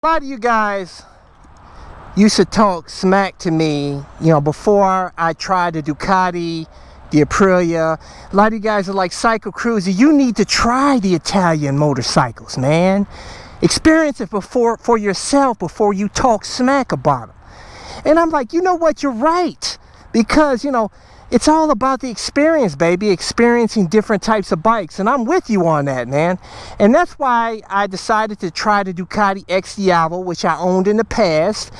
A lot of you guys used to talk smack to me, before I tried the Ducati, the Aprilia. A lot of you guys are like, CycleCruza, you need to try the Italian motorcycles, man. Experience it for yourself before you talk smack about them. And I'm like, you know what, you're right. Because, it's all about the experience, baby. Experiencing different types of bikes. And I'm with you on that, man. And that's why I decided to try the Ducati X Diavolo, which I owned in the past.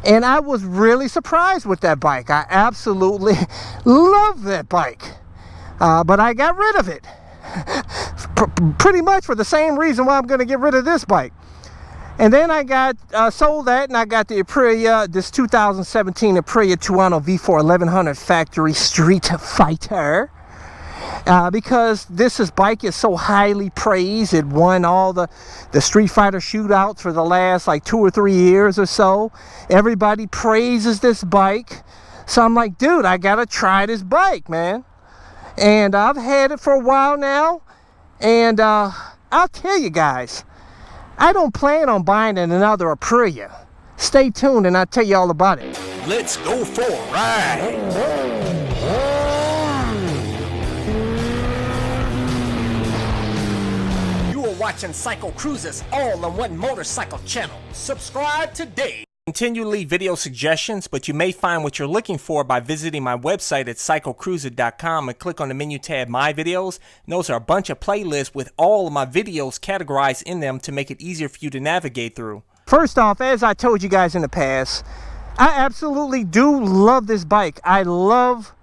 And I was really surprised with that bike. I absolutely love that bike. But I got rid of it. Pretty much for the same reason why I'm going to get rid of this bike. And then I got sold that, and I got the Aprilia, this 2017 Aprilia Tuono V4 1100 factory street fighter, because this bike is so highly praised. It won all the street fighter shootouts for the last like 2 or 3 years or so. Everybody praises this bike, so I'm like, dude, I gotta try this bike, man. And I've had it for a while now, and I'll tell you guys, I don't plan on buying another Aprilia. Stay tuned and I'll tell you all about it. Let's go for a ride. You are watching CycleCruza's all-in-one motorcycle channel. Subscribe today. Continue to leave video suggestions, but you may find what you're looking for by visiting my website at CycleCruza.com and click on the menu tab My Videos. And those are a bunch of playlists with all of my videos categorized in them to make it easier for you to navigate through. First off, as I told you guys in the past, I absolutely do love this bike. I love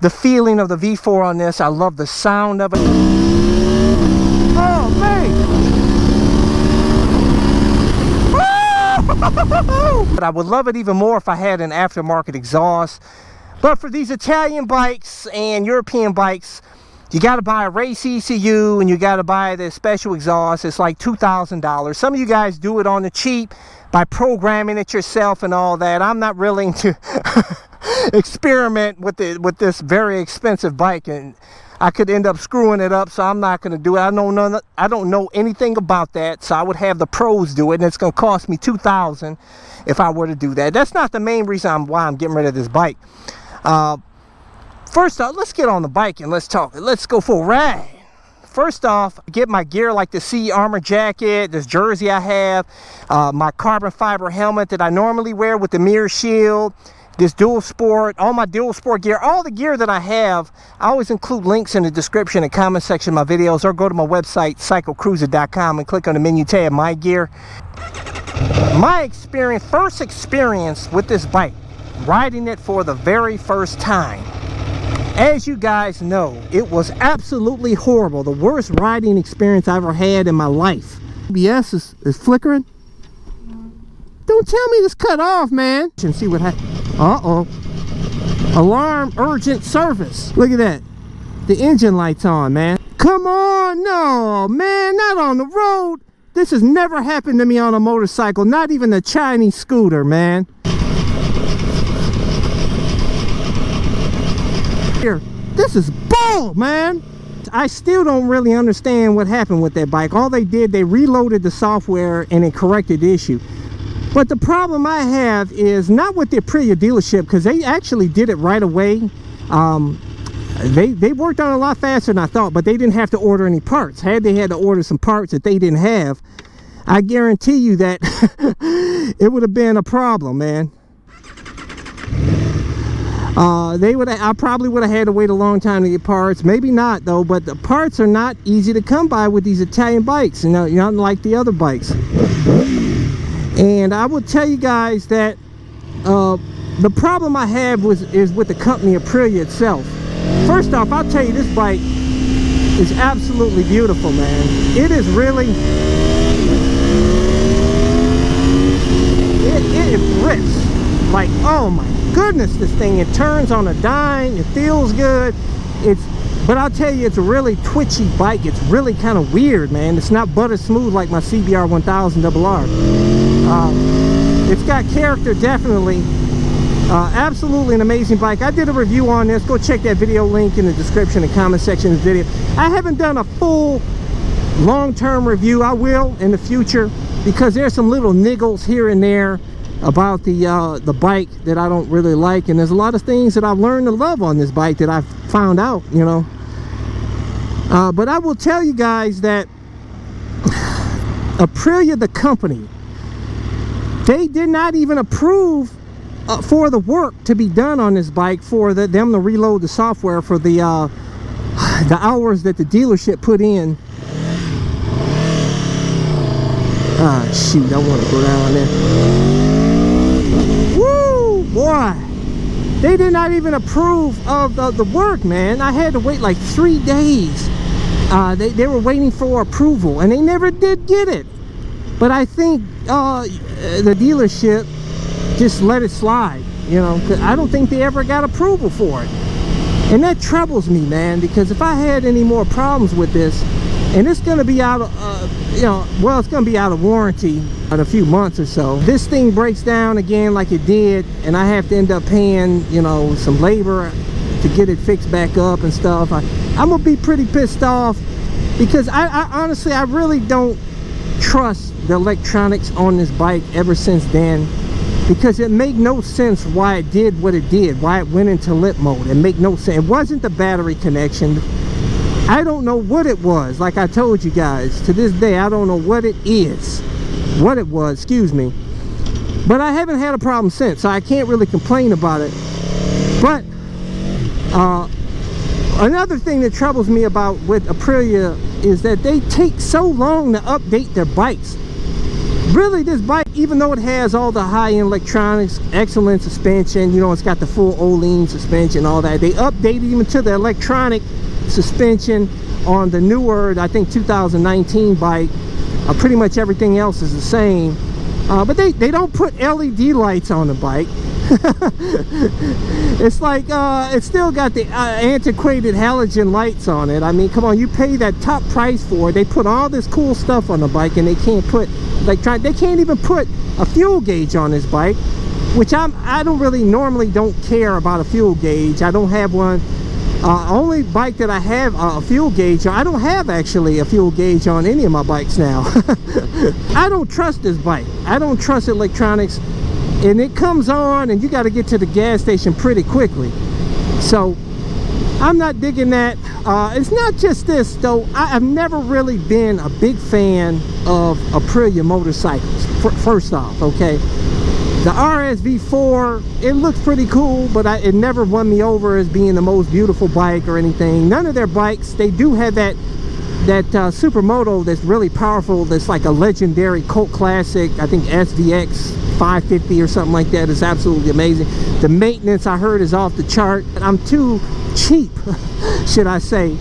the feeling of the V4 on this. I love the sound of it. Oh, man! But I would love it even more if I had an aftermarket exhaust. But for these Italian bikes and European bikes, you got to buy a race ECU and you got to buy the special exhaust. It's like $2,000. Some of you guys do it on the cheap by programming it yourself and all that. I'm not willing to experiment with this very expensive bike, and I could end up screwing it up, so I'm not going to do it. I don't know anything about that, so I would have the pros do it, and it's going to cost me $2,000 if I were to do that. That's not the main reason why I'm getting rid of this bike. First off, let's get on the bike and let's talk. Let's go for a ride. First off, get my gear like the C armor jacket, this jersey I have, my carbon fiber helmet that I normally wear with the mirror shield, this dual sport, all my dual sport gear, all the gear that I have. I always include links in the description and comment section of my videos, or go to my website CycleCruza.com and click on the menu tab My Gear. My first experience with this bike, riding it for the very first time, as you guys know, it was absolutely horrible. The worst riding experience I ever had in my life. ABS is flickering. Don't tell me this cut off, man. And see what happened. Uh-oh. Alarm, urgent service. Look at that. The engine light's on, man. Come on. No, man, not on the road. This has never happened to me on a motorcycle. Not even a Chinese scooter, man. Here, this is bull, man. I still don't really understand what happened with that bike. All they did, they reloaded the software and it corrected the issue. But the problem I have is not with the Aprilia dealership, because they actually did it right away. They worked on it a lot faster than I thought, but they didn't have to order any parts. Had they had to order some parts that they didn't have, I guarantee you that it would have been a problem, man. I probably would have had to wait a long time to get parts. Maybe not though, but the parts are not easy to come by with these Italian bikes, not like the other bikes. And I will tell you guys that the problem I have is with the company Aprilia itself. First off, I'll tell you, this bike is absolutely beautiful, man. It is really, it rips. Like, oh my goodness, this thing, it turns on a dime, it feels good. But I'll tell you, it's a really twitchy bike. It's really kind of weird, man. It's not butter smooth like my CBR 1000 RR. It's got character, definitely. Absolutely an amazing bike. I did a review on this. Go check that video link in the description and comment section of the video. I haven't done a full long-term review. I will in the future. because there's some little niggles here and there about the bike that I don't really like, and there's a lot of things that I've learned to love on this bike that I've found out, you know. But I will tell you guys that Aprilia, the company, they did not even approve for the work to be done on this bike for them to reload the software for the hours that the dealership put in. Ah, shoot, I want to go down there. Woo, boy. They did not even approve of the work, man. I had to wait like 3 days. They were waiting for approval, and they never did get it. But I think the dealership just let it slide, you know, 'cause I don't think they ever got approval for it. And that troubles me, man, because if I had any more problems with this, and it's going to be out of, you know, well, it's going to be out of warranty in a few months or so. This thing breaks down again like it did, and I have to end up paying, you know, some labor to get it fixed back up and stuff. I'm going to be pretty pissed off because I honestly, I really don't trust the electronics on this bike ever since then, because it made no sense why it did what it did, why it went into lit mode. It made no sense. It wasn't the battery connection. I don't know what it was. Like I told you guys, to this day I don't know what it is, what it was, excuse me. But I haven't had a problem since, so I can't really complain about it. But another thing that troubles me about with Aprilia is that they take so long to update their bikes. Really, this bike, even though it has all the high-end electronics, excellent suspension, you know, it's got the full Olean suspension, all that, they updated even to the electronic suspension on the newer, I think 2019 bike. Pretty much everything else is the same, but they don't put LED lights on the bike. It's like it's still got the antiquated halogen lights on it. I mean, come on, you pay that top price for it. They put all this cool stuff on the bike, and they can't put they can't even put a fuel gauge on this bike, which I don't really normally don't care about a fuel gauge. I don't have one. Only bike that I have a fuel gauge, I don't have actually a fuel gauge on any of my bikes now. I don't trust this bike. I don't trust electronics, and it comes on and you got to get to the gas station pretty quickly. So I'm not digging that. It's not just this though. I've never really been a big fan of Aprilia motorcycles, first off, okay? The RSV4, it looks pretty cool, but it never won me over as being the most beautiful bike or anything. None of their bikes, they do have that Supermoto that's really powerful, that's like a legendary cult classic. I think SVX 550 or something like that is absolutely amazing. The maintenance, I heard, is off the chart. I'm too cheap, should I say,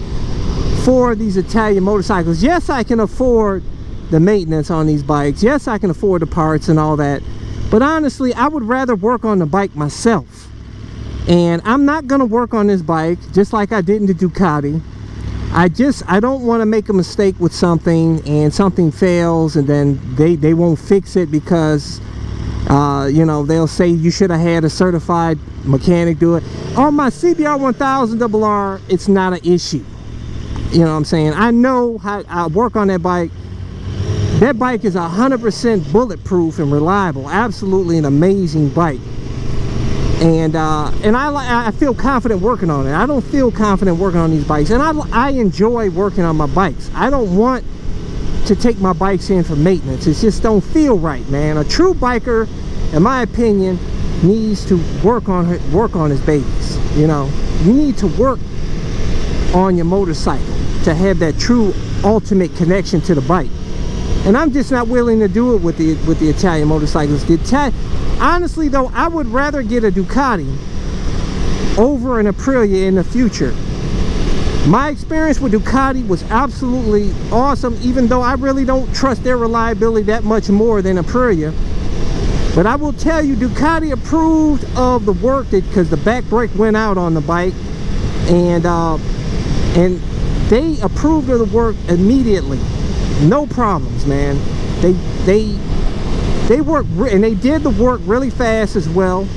for these Italian motorcycles. Yes, I can afford the maintenance on these bikes. Yes, I can afford the parts and all that. But honestly, I would rather work on the bike myself. And I'm not going to work on this bike just like I did in the Ducati. I don't want to make a mistake with something and something fails and then they won't fix it because, you know, they'll say you should have had a certified mechanic do it. On my CBR 1000 RR, it's not an issue. You know what I'm saying? I know how I work on that bike. That bike is 100% bulletproof and reliable. Absolutely an amazing bike. And I feel confident working on it. I don't feel confident working on these bikes. And I enjoy working on my bikes. I don't want to take my bikes in for maintenance. It just don't feel right, man. A true biker, in my opinion, needs to work on his babies. You know, you need to work on your motorcycle to have that true ultimate connection to the bike. And I'm just not willing to do it with the Italian motorcycles. Honestly though, I would rather get a Ducati over an Aprilia in the future. My experience with Ducati was absolutely awesome, even though I really don't trust their reliability that much more than Aprilia. But I will tell you, Ducati approved of the work because the back brake went out on the bike, and they approved of the work immediately. No problems, man. They worked, and they did the work really fast as well.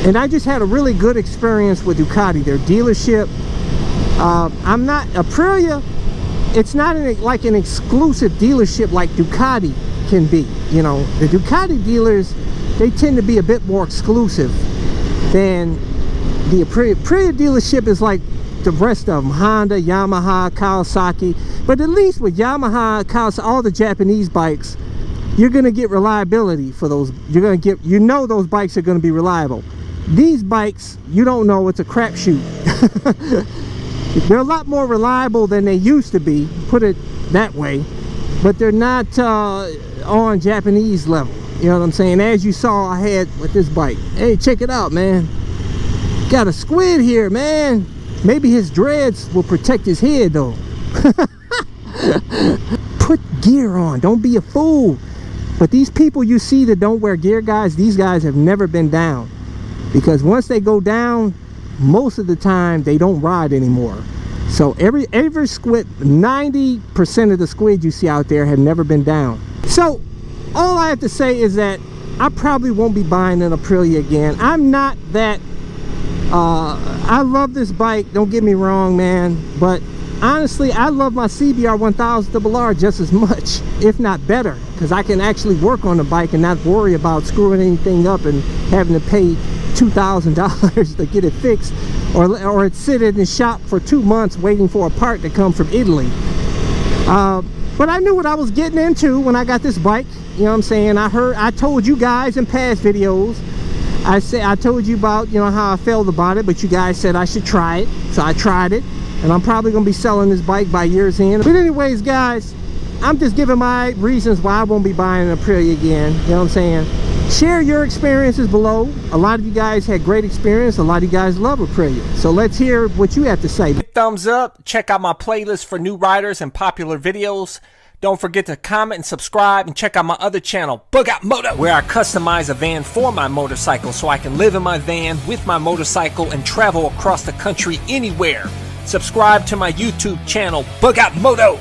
And I just had a really good experience with Ducati, their dealership. I'm not Aprilia. It's not like an exclusive dealership like Ducati can be. You know, the Ducati dealers, they tend to be a bit more exclusive than the Aprilia. Aprilia dealership is like the rest of them, Honda, Yamaha, Kawasaki. But at least with Yamaha, Kawasaki, all the Japanese bikes, you're going to get reliability for those. You're going to get, you know, those bikes are going to be reliable. These bikes, you don't know, it's a crapshoot. They're a lot more reliable than they used to be, put it that way, but they're not on Japanese level. You know what I'm saying? As you saw I had with this bike. Hey, check it out, man. Got a squid here, man. Maybe his dreads will protect his head, though. Put gear on. Don't be a fool. But these people you see that don't wear gear, guys, these guys have never been down. Because once they go down, most of the time they don't ride anymore. So every squid, 90% of the squid you see out there have never been down. So all I have to say is that I probably won't be buying an Aprilia again. I'm not that I love this bike, don't get me wrong, man, but honestly I love my CBR 1000RR just as much, if not better, because I can actually work on the bike and not worry about screwing anything up and having to pay $2,000 to get it fixed, or it sit in the shop for 2 months waiting for a part to come from Italy. But I knew what I was getting into when I got this bike. You know what I'm saying? I told you guys in past videos, I told you about, you know, how I felt about it, but you guys said I should try it, so I tried it, and I'm probably gonna be selling this bike by year's end. But anyways, guys, I'm just giving my reasons why I won't be buying an Aprilia again. You know what I'm saying? Share your experiences below. A lot of you guys had great experience. A lot of you guys love Aprilia. So let's hear what you have to say. Thumbs up. Check out my playlist for new riders and popular videos. Don't forget to comment and subscribe, and check out my other channel, Bug Out Moto, where I customize a van for my motorcycle so I can live in my van with my motorcycle and travel across the country anywhere. Subscribe to my YouTube channel, Bug Out Moto.